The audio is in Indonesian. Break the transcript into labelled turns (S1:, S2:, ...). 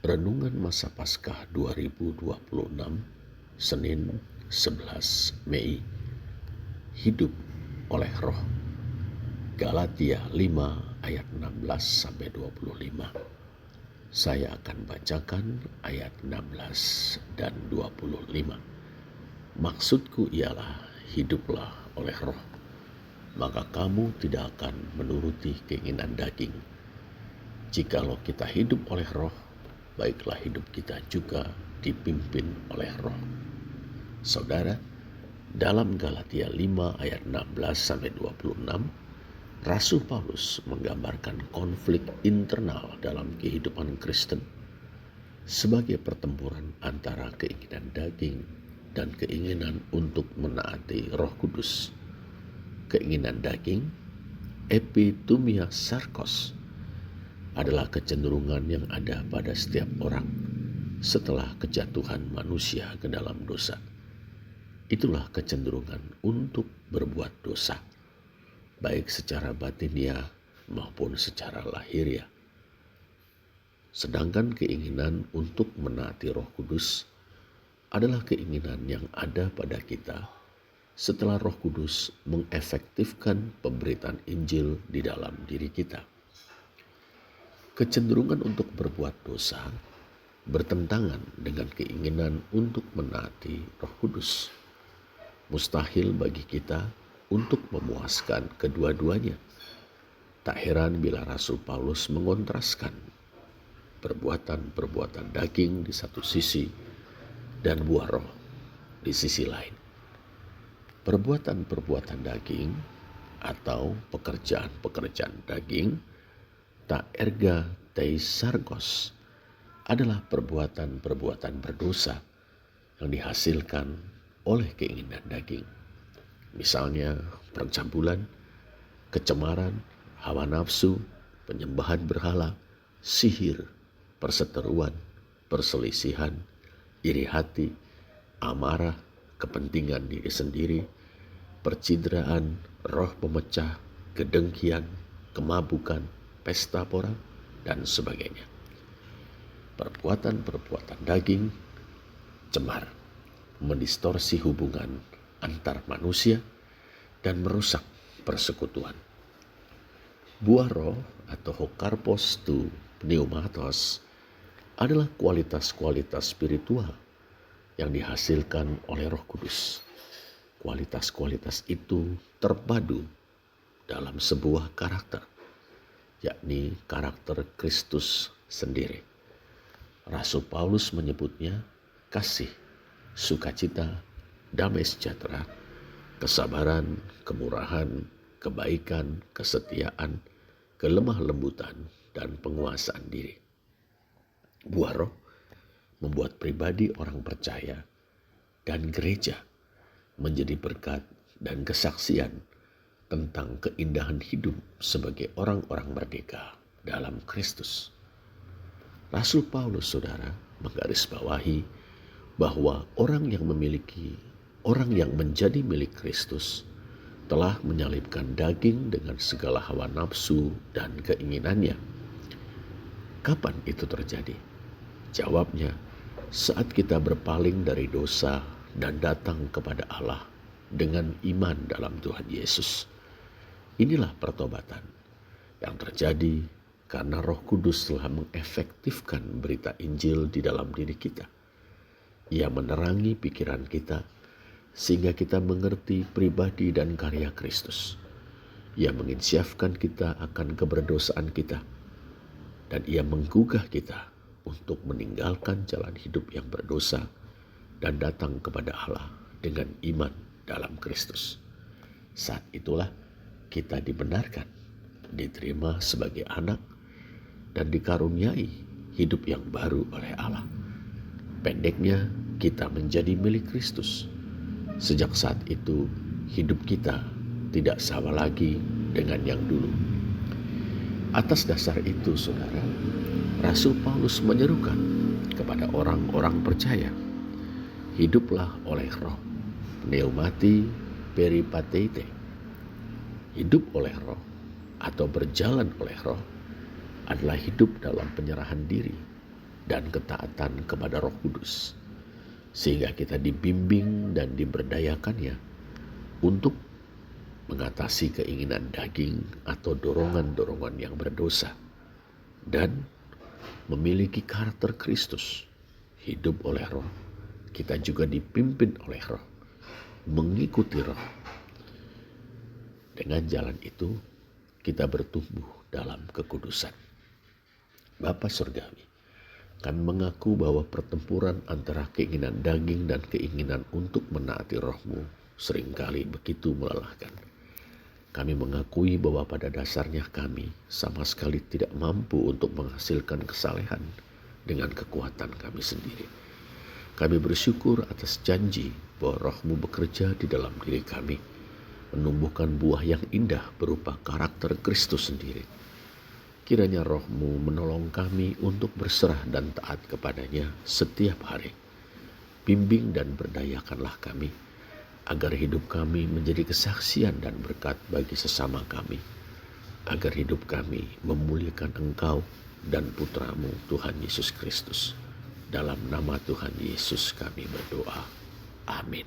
S1: Renungan Masa Paskah 2026, Senin 11 Mei. Hidup oleh Roh. Galatia 5 ayat 16-25. Saya akan bacakan ayat 16 dan 25. Maksudku ialah hiduplah oleh Roh, maka kamu tidak akan menuruti keinginan daging. Jikalau kita hidup oleh Roh, baiklah hidup kita juga dipimpin oleh Roh. Saudara, dalam Galatia 5 ayat 16-26, Rasul Paulus menggambarkan konflik internal dalam kehidupan Kristen sebagai pertempuran antara keinginan daging dan keinginan untuk menaati Roh Kudus. Keinginan daging, epitumia sarkos, adalah kecenderungan yang ada pada setiap orang setelah kejatuhan manusia ke dalam dosa. Itulah kecenderungan untuk berbuat dosa, baik secara batiniah maupun secara lahiriah. Sedangkan keinginan untuk menaati Roh Kudus adalah keinginan yang ada pada kita setelah Roh Kudus mengefektifkan pemberitaan Injil di dalam diri kita. Kecenderungan untuk berbuat dosa bertentangan dengan keinginan untuk menaati Roh Kudus. Mustahil bagi kita untuk memuaskan kedua-duanya. Tak heran bila Rasul Paulus mengontraskan perbuatan-perbuatan daging di satu sisi dan buah roh di sisi lain. Perbuatan-perbuatan daging atau pekerjaan-pekerjaan daging, ta erga tei sargos, adalah perbuatan-perbuatan berdosa yang dihasilkan oleh keinginan daging. Misalnya percabulan, kecemaran, hawa nafsu, penyembahan berhala, sihir, perseteruan, perselisihan, iri hati, amarah, kepentingan diri sendiri, percideraan, roh pemecah, kedengkian, kemabukan, pesta pora, dan sebagainya. Perbuatan-perbuatan daging cemar, mendistorsi hubungan antar manusia, dan merusak persekutuan. Buah roh atau hokarpos tu pneumatos adalah kualitas-kualitas spiritual yang dihasilkan oleh Roh Kudus. Kualitas-kualitas itu terpadu dalam sebuah karakter, yakni karakter Kristus sendiri. Rasul Paulus menyebutnya kasih, sukacita, damai sejahtera, kesabaran, kemurahan, kebaikan, kesetiaan, kelemah lembutan, dan penguasaan diri. Buah roh membuat pribadi orang percaya dan gereja menjadi berkat dan kesaksian tentang keindahan hidup sebagai orang-orang merdeka dalam Kristus. Rasul Paulus, saudara, menggarisbawahi bahwa orang yang menjadi milik Kristus telah menyalibkan daging dengan segala hawa nafsu dan keinginannya. Kapan itu terjadi? Jawabnya, saat kita berpaling dari dosa dan datang kepada Allah dengan iman dalam Tuhan Yesus. Inilah pertobatan yang terjadi karena Roh Kudus telah mengefektifkan berita Injil di dalam diri kita. Ia menerangi pikiran kita sehingga kita mengerti pribadi dan karya Kristus. Ia menginsyafkan kita akan keberdosaan kita, dan ia menggugah kita untuk meninggalkan jalan hidup yang berdosa dan datang kepada Allah dengan iman dalam Kristus. Saat itulah kita dibenarkan, diterima sebagai anak, dan dikaruniai hidup yang baru oleh Allah. Pendeknya, kita menjadi milik Kristus. Sejak saat itu, hidup kita tidak sama lagi dengan yang dulu. Atas dasar itu, saudara, Rasul Paulus menyerukan kepada orang-orang percaya, hiduplah oleh roh, pneumati peripateite. Hidup oleh roh atau berjalan oleh roh adalah hidup dalam penyerahan diri, dan ketaatan kepada Roh Kudus, sehingga kita dibimbing dan diberdayakannya untuk mengatasi keinginan daging atau dorongan-dorongan yang berdosa, dan memiliki karakter Kristus, hidup oleh Roh. Kita juga dipimpin oleh Roh, mengikuti Roh. Dengan jalan itu, kita bertumbuh dalam kekudusan. Bapa Surgawi, kami mengaku bahwa pertempuran antara keinginan daging dan keinginan untuk menaati Roh-Mu seringkali begitu melelahkan. Kami mengakui bahwa pada dasarnya kami sama sekali tidak mampu untuk menghasilkan kesalehan dengan kekuatan kami sendiri. Kami bersyukur atas janji bahwa Roh-Mu bekerja di dalam diri kami, menumbuhkan buah yang indah berupa karakter Kristus sendiri. Kiranya Roh-Mu menolong kami untuk berserah dan taat kepadanya setiap hari. Bimbing dan berdayakanlah kami, agar hidup kami menjadi kesaksian dan berkat bagi sesama kami, agar hidup kami memuliakan Engkau dan Putra-Mu Tuhan Yesus Kristus. Dalam nama Tuhan Yesus kami berdoa. Amin.